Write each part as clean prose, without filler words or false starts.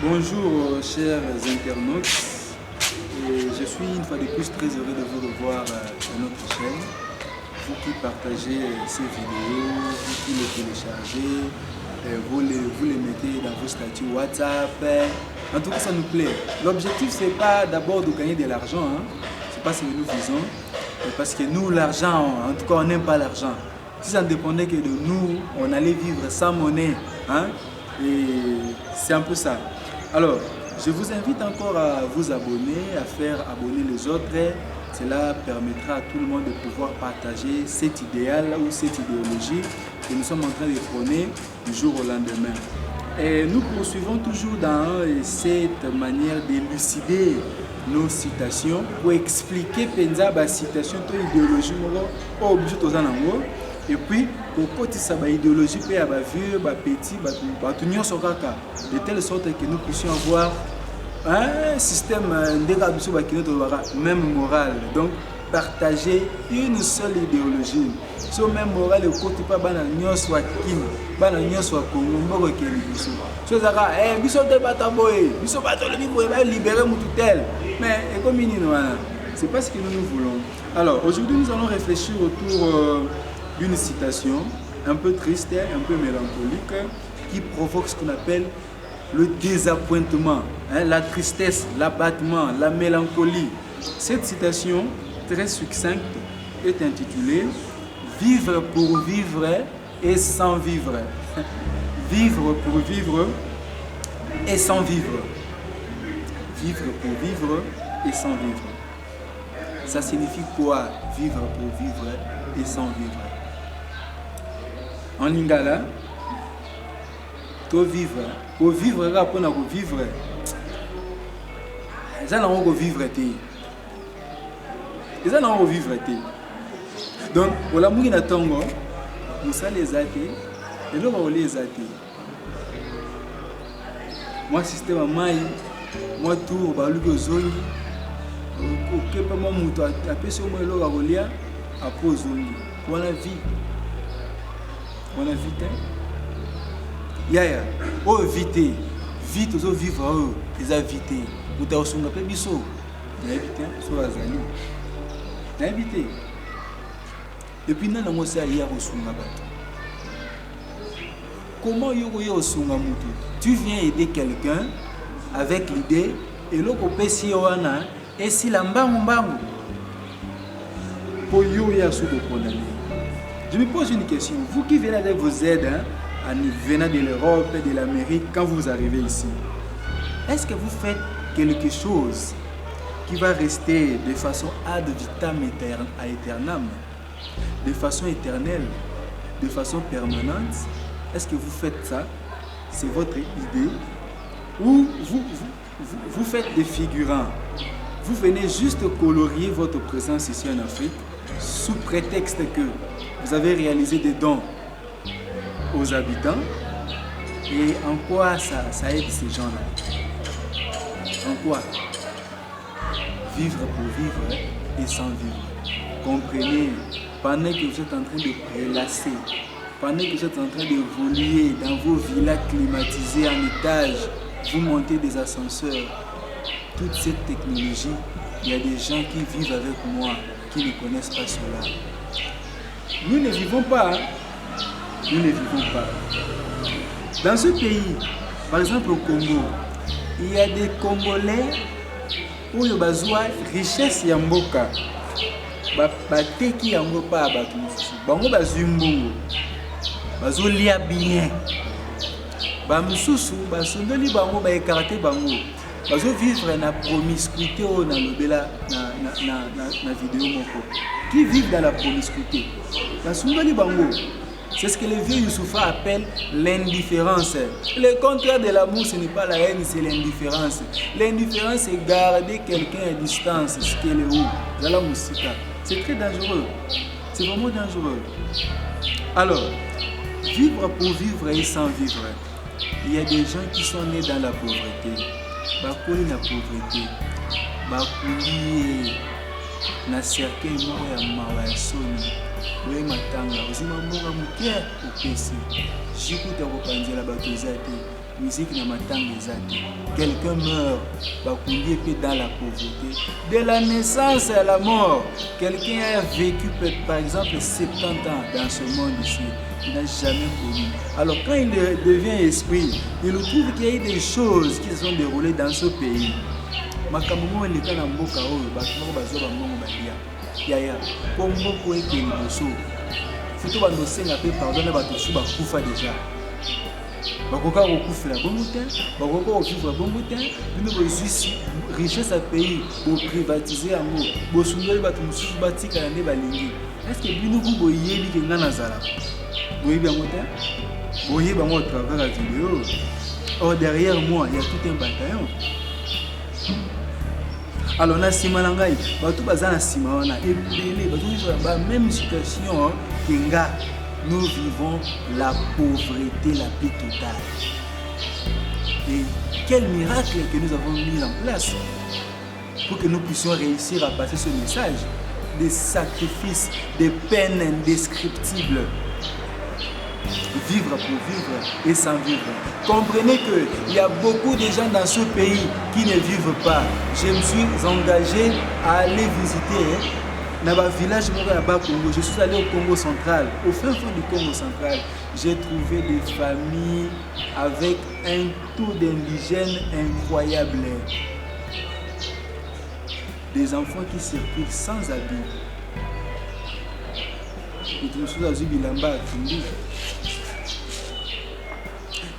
Bonjour chers internautes, et je suis une fois de plus très heureux de vous revoir à notre chaîne. Vous qui partagez ces vidéos, vous qui les téléchargez, vous les mettez dans vos statuts WhatsApp. En tout cas, ça nous plaît. L'objectif, ce n'est pas d'abord de gagner de l'argent, hein. Ce n'est pas ce que nous faisons, parce que nous, l'argent, en tout cas, on n'aime pas l'argent. Si ça ne dépendait que de nous, on allait vivre sans monnaie, hein. Et c'est un peu ça. Alors, je vous invite encore à vous abonner, à faire abonner les autres. Cela permettra à tout le monde de pouvoir partager cet idéal ou cette idéologie que nous sommes en train de prôner du jour au lendemain. Et nous poursuivons toujours dans cette manière d'élucider nos citations pour expliquer la citation de l'idéologie et puis pour côté ça idéologie pe ya ba vieux ba petit ba tout nyonso kaka de telle sorte que nous puissions avoir un système même moral, donc partager une seule idéologie. Si on même moral et côté pas bana nyonso wa kim bana nyonso wa Congo mboko ke biso so zaka biso te bataboye biso batolo bi boye ba libérer mutu tel mais et comme c'est pas ce que nous voulons. Alors aujourd'hui nous allons réfléchir autour d'une citation un peu triste, un peu mélancolique, qui provoque ce qu'on appelle le désappointement, hein, la tristesse, l'abattement, la mélancolie. Cette citation, très succincte, est intitulée « Vivre pour vivre et sans vivre ». Vivre pour vivre et sans vivre. Vivre pour vivre et sans vivre. Ça signifie quoi, vivre pour vivre et sans vivre? En lingala, to vivre, pour vivre rapport à vivre. Ça n'a pas vivre té. Ça n'a pas vivre té. Donc, pour la mouille na tango, nous ça les athées et là on les athées. Moi système à maï, moi tour balugo zongi. OK pas moi muto a pèse au moins là on lia à pose zongi. Pour la vie. On a vite. Yaya, oh vite, vite aux vivre les invités. Nous t'avons sonné peu biso. N'habité, soit azali. N'habité. Depuis nan ngo sa hier au songa bato. Comment yo songa mutu? Tu viens aider quelqu'un avec l'idée et l'autre pesi wana et si la mbangu pour yo ya sous de condamner. Je me pose une question. Vous qui venez avec vos aides, hein, venant de l'Europe, de l'Amérique, quand vous arrivez ici, est-ce que vous faites quelque chose qui va rester de façon ad vitam aeternam, de façon éternelle, de façon permanente? Est-ce que vous faites ça? C'est votre idée? Ou vous faites des figurants? Vous venez juste colorier votre présence ici en Afrique sous prétexte que vous avez réalisé des dons aux habitants. Et en quoi ça aide ces gens-là? En quoi? Vivre pour vivre et sans vivre. Comprenez, pendant que vous êtes en train de prélasser, pendant que vous êtes en train d'évoluer dans vos villas climatisées en étage, vous montez des ascenseurs, toute cette technologie, il y a des gens qui vivent avec moi, qui ne connaissent pas cela. Nous ne vivons pas. Hein? Nous ne vivons pas. Dans ce pays, par exemple au Congo, il y a des Congolais où il y a une richesse yamboka. Bateki yango pa batu mususu. Bango bazumbungu. Bazolia bien. Ba mususu basondoli bango ba écarter bango. Bazo vivre na promiscuité ou na lobela na vidéo moko. Qui vivent dans la promiscuité. Basondoli bango. C'est ce que les vieux Youssoufa appellent l'indifférence. Le contraire de l'amour, ce n'est pas la haine, c'est l'indifférence. L'indifférence, c'est garder quelqu'un à distance, ce qu'elle est où. C'est très dangereux. C'est vraiment dangereux. Alors, vivre pour vivre et sans vivre. Il y a des gens qui sont nés dans la pauvreté. Bakoli la pauvreté. Bakoli na cercueil moko ya mawa ya soni. Oui, matanga, aussi ma mboka muke au PC. J'écoute à repanzela bato ezate. musique n'a matang exact. Quelqu'un meurt, dans la pauvreté. De la naissance à la mort, quelqu'un a vécu par exemple 70 ans dans ce monde ici. Il n'a jamais connu. Alors quand il devient esprit, il trouve qu'il y a des choses qui se sont déroulées dans ce pays. Makambo le kana mboka oyo bato bazo ba mbongo balia. Yaya, pombo ko eke liboso. Futo ba nosenga pe pardon na bato su ba kufa déjà. Bakoka kokufela bongo te, bakoka kokufela bongo te, bino bozwisi richesse à pays, bo privatiser yango, bo sundoli bato mosusu batika na nde balingi. Est-ce que bino ku boyebi ke nga nazala? Boyebi yango te? Boyebi yango au travers la vidéo. Or derrière moi, il y a tout un bataillon. Alors na sima na ngai, bato baza na sima wana ebele, bato ba même situation que nga. Nous vivons la pauvreté la plus totale. Et quel miracle que nous avons mis en place pour que nous puissions réussir à passer ce message. Des sacrifices, des peines indescriptibles. Vivre pour vivre et sans vivre. Comprenez qu'il y a beaucoup de gens dans ce pays qui ne vivent pas. Je me suis engagé à aller visiter dans le village Congo. Je suis allé au Congo central, au fin fond du Congo central. J'ai trouvé des familles avec un taux d'indigènes incroyable. Des enfants qui circulent sans habit.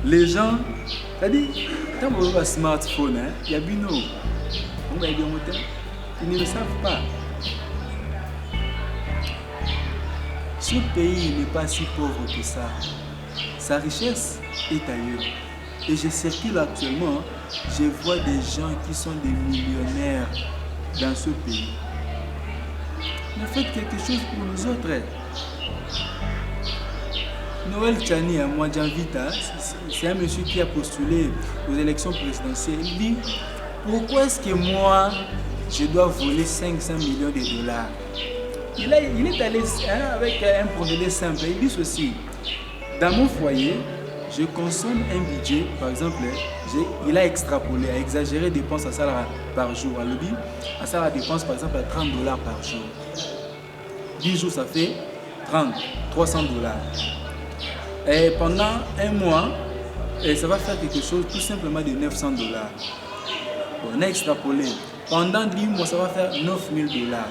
Les gens, c'est-à-dire, quand vous avez un smartphone, il y a bino. Ils ne le savent pas. Ce pays n'est pas si pauvre que ça. Sa richesse est ailleurs. Et je circule actuellement, je vois des gens qui sont des millionnaires dans ce pays. Mais faites quelque chose pour nous autres. Noël Tchani, moi j'invite, c'est un monsieur qui a postulé aux élections présidentielles. Il dit, pourquoi est-ce que moi, je dois voler 500 millions de dollars? Il est allé avec un procédé simple. Il dit ceci, dans mon foyer, je consomme un budget, par exemple, il a extrapolé, a exagéré dépenses à salaire par jour. À lobby, à salaire dépense par exemple à 30 dollars par jour. 10 jours, ça fait 300 dollars. Et pendant un mois, ça va faire quelque chose tout simplement de 900 dollars. On a extrapolé. Pendant 10 mois, ça va faire 9000 dollars.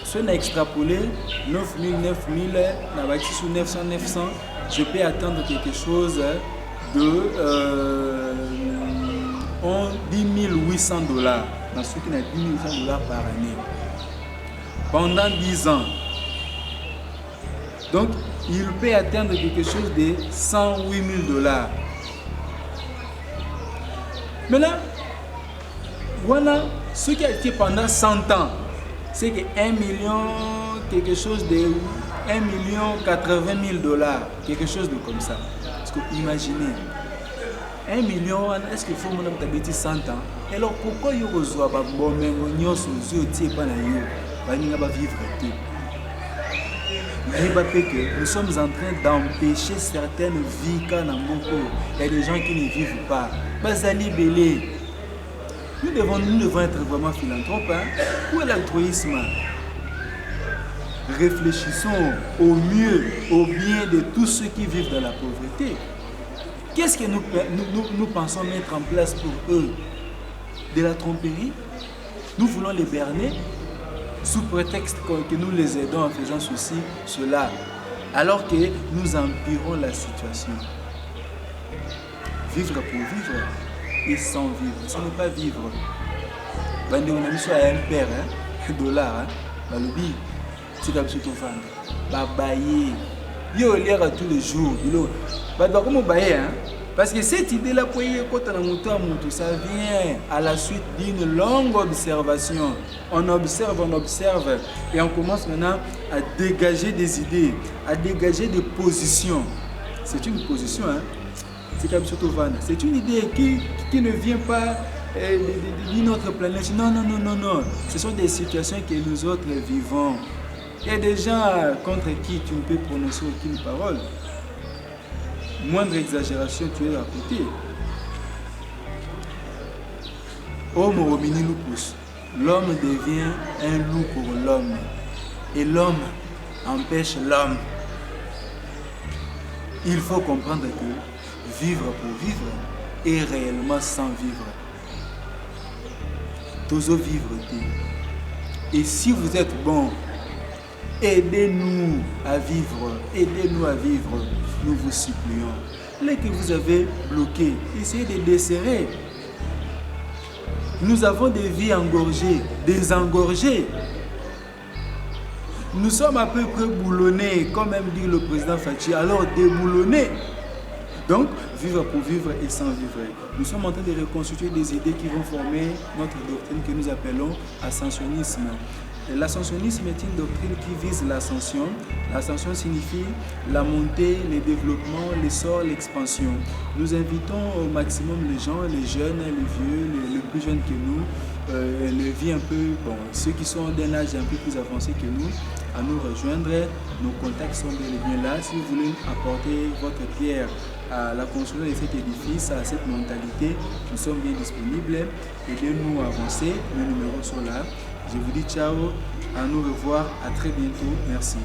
Si on a extrapolé 9000, sous 900, je peux attendre quelque chose de 10 800 dollars. Dans ce qui n'a 10 800 dollars par année. Pendant 10 ans. Donc, il peut atteindre quelque chose de 108 000 dollars. Maintenant, voilà ce qui a été pendant 100 ans. C'est que 1 million, quelque chose de 1 million 80 000 dollars. Quelque chose de comme ça. Parce que imaginez, 1 million, est-ce qu'il faut que vous ayez 100 ans? Et alors pourquoi vous avez vivre? Nous sommes en train d'empêcher certaines vies quand il y a des gens qui ne vivent pas. Nous devons être vraiment philanthropes. Où est l'altruisme? Réfléchissons au mieux, au bien de tous ceux qui vivent dans la pauvreté. Qu'est-ce que nous pensons mettre en place pour eux? De la tromperie? Nous voulons les berner sous prétexte que nous les aidons en faisant ceci, cela, alors que nous empirons la situation. Vivre pour vivre et sans vivre, ce n'est pas vivre. On a mis sur un père, dollar, c'est comme si tu vends. Babaye, il y a tous les jours. Parce que cette idée-là, ça vient à la suite d'une longue observation. On observe, et on commence maintenant à dégager des idées, à dégager des positions. C'est une position, c'est comme surtout Van. C'est une idée qui ne vient pas d'une autre planète. Non. Ce sont des situations que nous autres vivons. Il y a des gens contre qui tu ne peux prononcer aucune parole. Moindre exagération, tu es à côté. Homo homini lupus. L'homme devient un loup pour l'homme. Et l'homme empêche l'homme. Il faut comprendre que vivre pour vivre est réellement sans vivre. Toujours vivre. Et si vous êtes bon, aidez-nous à vivre. Aidez-nous à vivre. Nous vous supplions. Les que vous avez bloqués, essayez de desserrer. Nous avons des vies engorgées, désengorgées. Nous sommes à peu près boulonnés, comme même dit le président Fachi, alors déboulonnés. Donc, vivre pour vivre et sans vivre. Nous sommes en train de reconstituer des idées qui vont former notre doctrine que nous appelons ascensionnisme. L'ascensionnisme est une doctrine qui vise l'ascension. L'ascension signifie la montée, le développement, l'essor, l'expansion. Nous invitons au maximum les gens, les jeunes, les vieux, les plus jeunes que nous, les vies un peu, bon, ceux qui sont d'un âge un peu plus avancé que nous, à nous rejoindre. Nos contacts sont bel et bien là. Si vous voulez apporter votre pierre à la construction de cet édifice, à cette mentalité, nous sommes bien disponibles. Aidez-nous à avancer. Nos numéros sont là. Je vous dis ciao, à nous revoir, à très bientôt. Merci.